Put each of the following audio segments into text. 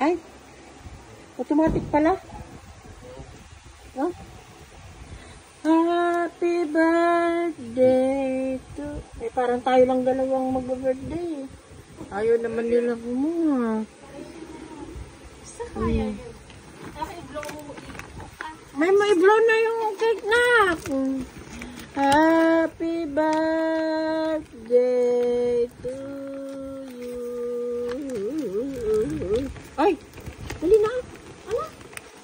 Ay, automatic pala. Oh. Happy birthday to... Eh, parang tayo lang dalawang mag-birthday. Ayaw naman nila kumuha. Sa kaya yun. May blow na yung cake na. Happy birthday to you. Ay, dali na. Ano?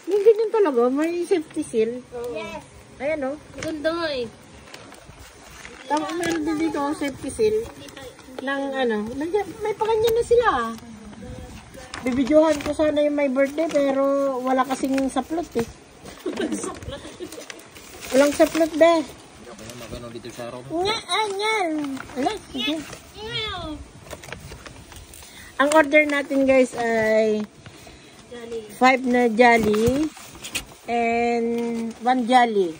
May ganyan talaga. May safety seal. Yes. Ayan o. Ganda nga eh. Tama, meron din dito ang safety seal. Ng ano. May pakanyan na sila. Bibidyohan ko sana yung my birthday pero wala kasing saplot eh. Walang saplot be. Magano dito sa araw. Yan. Ala, sige. Ang order natin guys ay 5 na Jolly and 1 Jolly.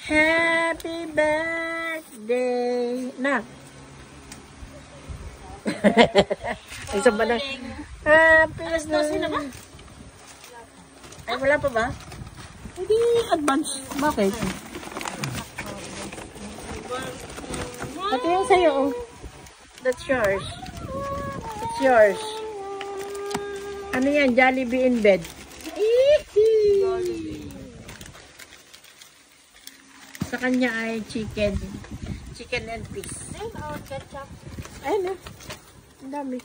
Happy birthday. Nak. Isa ba na? Happy birthday. Ay, wala pa ba? Hindi advance. Bakit? Ito yung sa'yo. Oh. That's yours. It's yours. Ano yan? Jollibee in bed. Sa kanya ay chicken. Chicken and peas. Ayun na. Ang dami.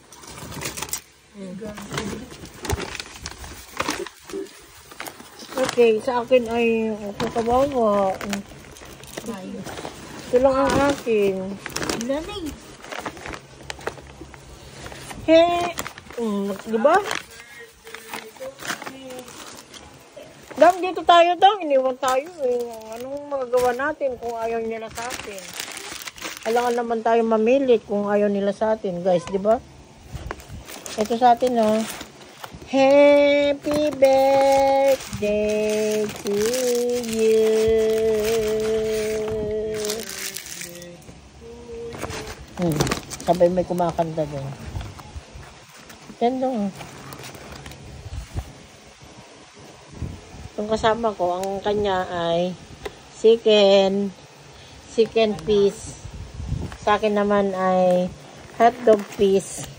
Okay, sa akin ay kawawa. Ito lang ang akin. Galing. Hey! Diba? Dang, dito tayo dang. Iniwan tayo eh. Anong magagawa natin kung ayaw nila sa atin? Alangan naman tayo mamilit kung ayaw nila sa atin, guys, diba? Ito sa atin, ha? Happy birthday to you. Sabay may kumakanta doon. Yan doon. Itong kasama ko, ang kanya ay chicken piece. Sa akin naman ay hotdog piece.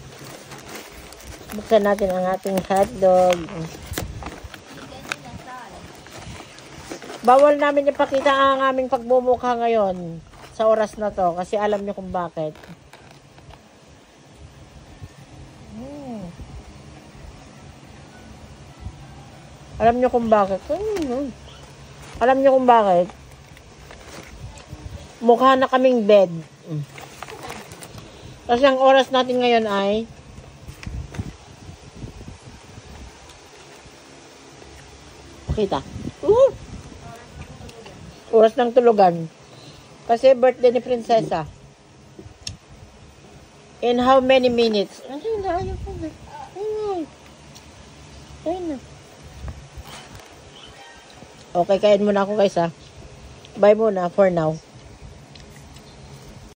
Buksan natin ang ating hotdog. Bawal namin ipakita ang aming pagmumukha ngayon sa oras na to kasi alam niyo kung bakit. Alam niyo kung bakit? Alam niyo kung bakit? Mukha na kaming bed. Kasi ang oras natin ngayon ay kita. Oras ng tulugan. Kasi birthday ni Prinsesa. In how many minutes? Ayun na. Ayun na. Okay, kain muna ako guys ha. Bye muna for now.